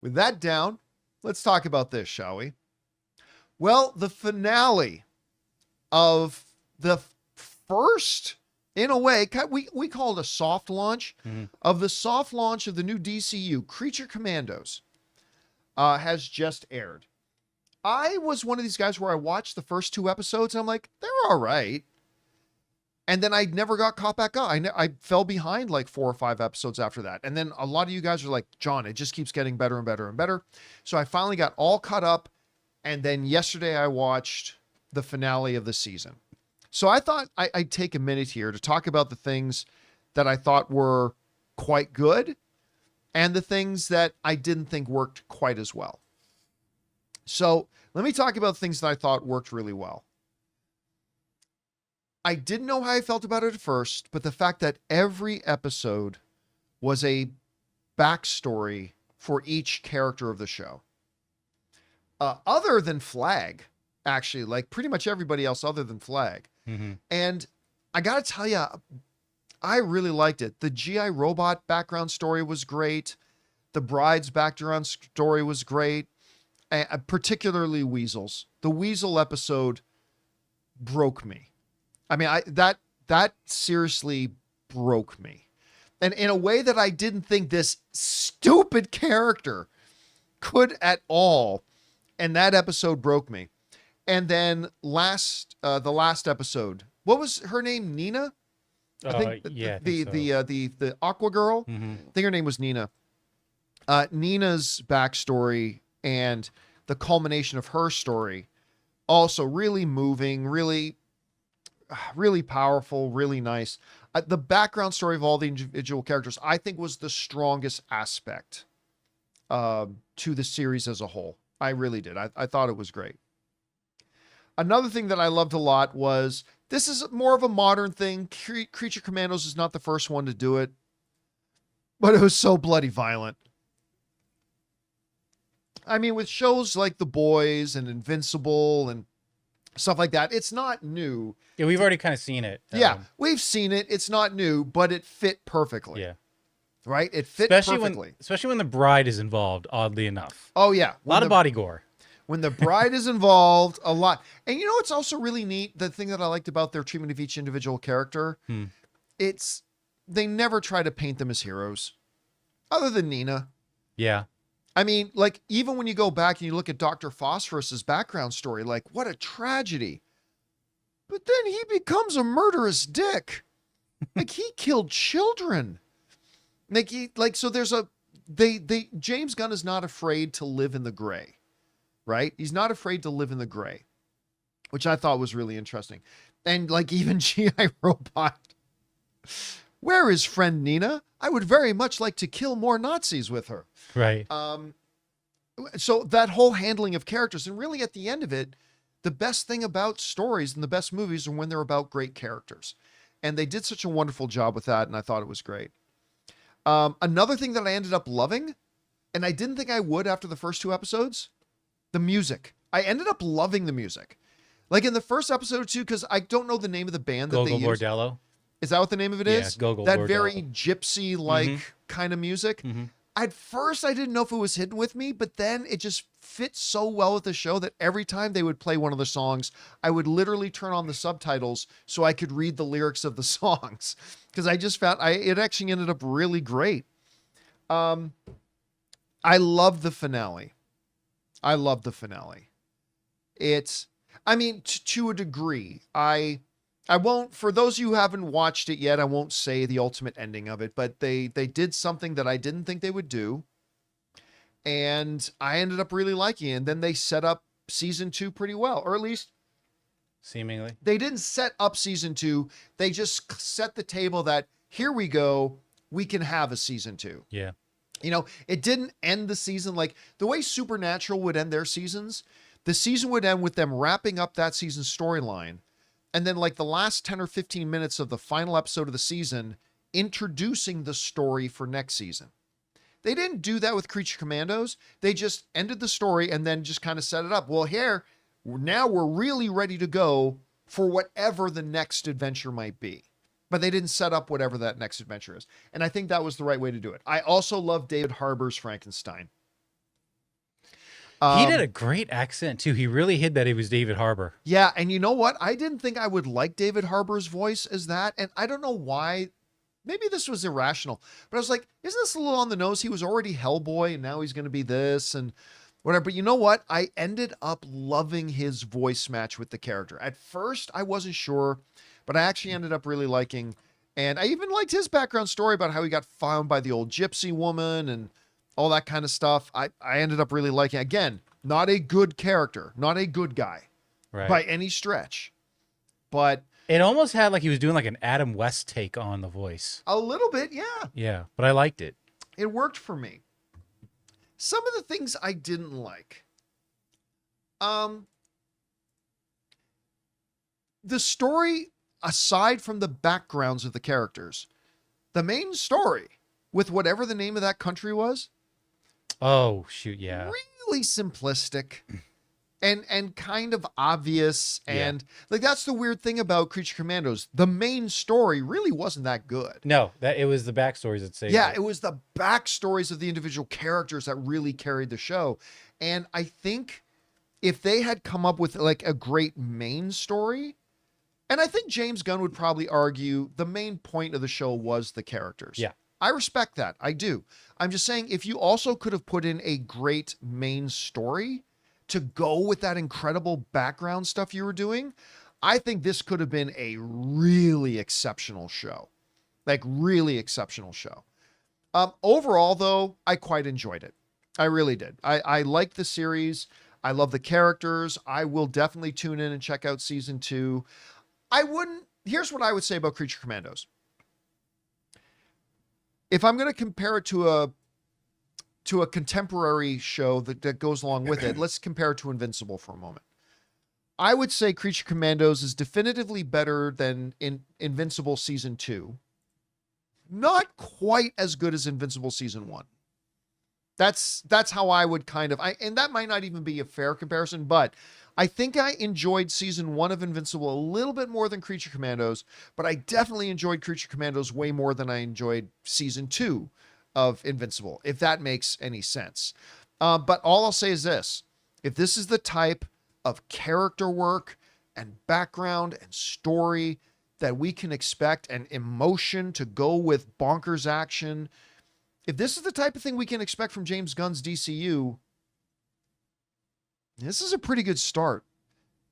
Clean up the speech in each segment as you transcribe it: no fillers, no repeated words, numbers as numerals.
with that down, let's talk about this, shall we? Well, the finale of the first, in a way, we call it a soft launch, of the soft launch of the new DCU, Creature Commandos, has just aired. I was one of these guys where I watched the first 2 episodes and I'm like, they're all right. And then I never got caught back up. I fell behind like 4 or 5 episodes after that. And then a lot of you guys are like, John, it just keeps getting better and better and better. So I finally got all caught up. And then yesterday I watched the finale of the season. So I thought I'd take a minute here to talk about the things that I thought were quite good and the things that I didn't think worked quite as well. So let me talk about things that I thought worked really well. I didn't know how I felt about it at first, but the fact that every episode was a backstory for each character of the show. Other than Flag, actually, like pretty much everybody else other than Flag. And I got to tell you, I really liked it. The GI Robot background story was great. The Bride's background story was great. Particularly Weasels. The Weasel episode broke me. I mean, that seriously broke me. And in a way that I didn't think this stupid character could at all. And that episode broke me. And then the last episode, what was her name? Nina? I think the Aqua Girl. I think her name was Nina. Nina's backstory and the culmination of her story, also really moving, really powerful, really nice. The background story of all the individual characters, I think, was the strongest aspect to the series as a whole. I really did. I thought it was great. Another thing that I loved a lot was, this is more of a modern thing. Creature Commandos is not the first one to do it, but it was so bloody violent. I mean, with shows like The Boys and Invincible and stuff like that, it's not new. Yeah, we've already kind of seen it. Yeah, we've seen it. It's not new, but it fit perfectly. Yeah. Right? It fit perfectly. Especially when the bride is involved, oddly enough. Oh, yeah. A lot of body gore. When the bride is involved, a lot. And you know what's also really neat? The thing that I liked about their treatment of each individual character, they never try to paint them as heroes. Other than Nina. Yeah. I mean, like, even when you go back and you look at Dr. Phosphorus's background story, like, what a tragedy. But then he becomes a murderous dick. Like, he killed children. So there's James Gunn is not afraid to live in the gray, right? He's not afraid to live in the gray, which I thought was really interesting. And like, even GI Robot, where is friend Nina? I would very much like to kill more Nazis with her. Right. So that whole handling of characters, and really at the end of it, the best thing about stories and the best movies are when they're about great characters. And they did such a wonderful job with that, and I thought it was great. Another thing that I ended up loving, and I didn't think I would after the first 2 episodes, the music. I ended up loving the music. Like in the first episode or 2, because I don't know the name of the band that they used. Bordello. Is that what the name of it is? Gogol that Bordello. very gypsy-like kind of music. At first, I didn't know if it was hidden with me, but then it just fit so well with the show that every time they would play one of the songs, I would literally turn on the subtitles so I could read the lyrics of the songs. Because I just found it actually ended up really great. I love the finale. It's, I mean, to a degree. I won't, for those of you who haven't watched it yet, I won't say the ultimate ending of it, but they did something that I didn't think they would do. And I ended up really liking it. And then they set up season 2 pretty well, or at least seemingly. They didn't set up season 2. They just set the table that here we go. We can have a season 2. Yeah. You know, it didn't end the season like the way Supernatural would end their seasons. The season would end with them wrapping up that season's storyline. And then like the last 10 or 15 minutes of the final episode of the season, introducing the story for next season. They didn't do that with Creature Commandos. They just ended the story and then just kind of set it up. Well, now we're really ready to go for whatever the next adventure might be. But they didn't set up whatever that next adventure is. And I think that was the right way to do it. I also love David Harbour's Frankenstein. He did a great accent too. He really hid that he was David Harbour. Yeah, and you know what? I didn't think I would like David Harbour's voice as that, and I don't know why. Maybe this was irrational, but I was like, isn't this a little on the nose? He was already Hellboy, and now he's going to be this and whatever. But you know what? I ended up loving his voice match with the character. At first, I wasn't sure, but I actually ended up really liking, and I even liked his background story about how he got found by the old gypsy woman and all that kind of stuff. I ended up really liking. Again, not a good character, not a good guy by any stretch, but it almost had like he was doing like an Adam West take on the voice. A little bit, yeah. Yeah, but I liked it. It worked for me. Some of the things I didn't like. The story, aside from the backgrounds of the characters, the main story with whatever the name of that country was, oh, shoot, yeah. really simplistic and kind of obvious. And like, that's the weird thing about Creature Commandos. The main story really wasn't that good. No, it was the backstories that saved it was the backstories of the individual characters that really carried the show. And I think if they had come up with like a great main story, and I think James Gunn would probably argue the main point of the show was the characters. Yeah. I respect that. I do. I'm just saying, if you also could have put in a great main story to go with that incredible background stuff you were doing, I think this could have been a really exceptional show. Like, really exceptional show. Overall, though, I quite enjoyed it. I really did. I liked the series. I love the characters. I will definitely tune in and check out season 2. Here's what I would say about Creature Commandos. If I'm going to compare it to a contemporary show that goes along with it, let's compare it to Invincible for a moment. I would say Creature Commandos is definitively better than Invincible season 2. Not quite as good as Invincible season 1. That's how I would kind of, and that might not even be a fair comparison, but I think I enjoyed season 1 of Invincible a little bit more than Creature Commandos, but I definitely enjoyed Creature Commandos way more than I enjoyed season 2 of Invincible, if that makes any sense. But all I'll say is this: if this is the type of character work and background and story that we can expect, and emotion to go with bonkers action, if this is the type of thing we can expect from James Gunn's DCU, this is a pretty good start.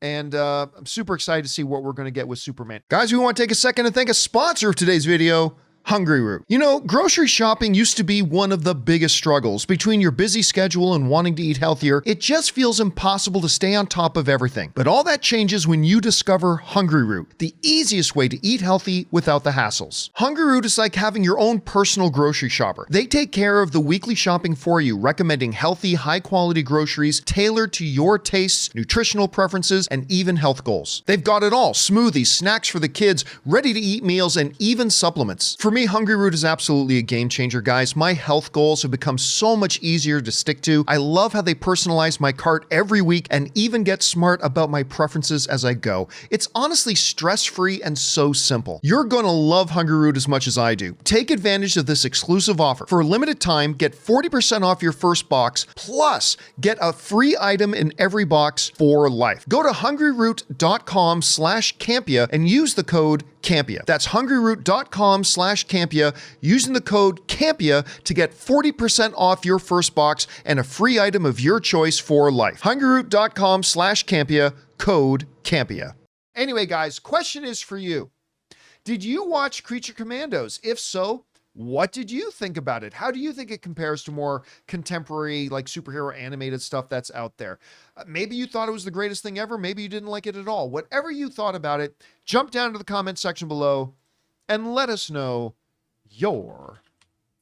And I'm super excited to see what we're going to get with Superman. Guys, we want to take a second to thank a sponsor of today's video, Hungryroot. You know, grocery shopping used to be one of the biggest struggles. Between your busy schedule and wanting to eat healthier, it just feels impossible to stay on top of everything. But all that changes when you discover Hungryroot, the easiest way to eat healthy without the hassles. Hungryroot is like having your own personal grocery shopper. They take care of the weekly shopping for you, recommending healthy, high-quality groceries tailored to your tastes, nutritional preferences, and even health goals. They've got it all: smoothies, snacks for the kids, ready-to-eat meals, and even supplements. For me, Hungryroot is absolutely a game changer, guys. My health goals have become so much easier to stick to. I love how they personalize my cart every week and even get smart about my preferences as I go. It's honestly stress-free and so simple. You're gonna love Hungryroot as much as I do. Take advantage of this exclusive offer. For a limited time, get 40% off your first box, plus get a free item in every box for life. Go to hungryroot.com/Campea and use the code Campea. That's hungryroot.com/Campea, using the code Campea to get 40% off your first box and a free item of your choice for life. hungryroot.com/Campea, code Campea. Anyway, guys, question is for you. Did you watch Creature Commandos? If so, what did you think about it? How do you think it compares to more contemporary, like superhero animated stuff that's out there? Maybe you thought it was the greatest thing ever. Maybe you didn't like it at all. Whatever you thought about it, jump down to the comment section below and let us know your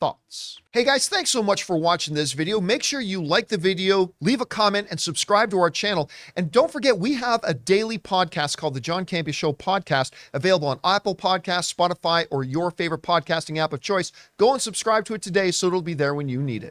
thoughts. Hey guys, thanks so much for watching this video. Make sure you like the video, leave a comment, and subscribe to our channel. And don't forget, we have a daily podcast called the John Campea Show podcast, available on Apple Podcasts, Spotify, or your favorite podcasting app of choice. Go and subscribe to it today so it'll be there when you need it.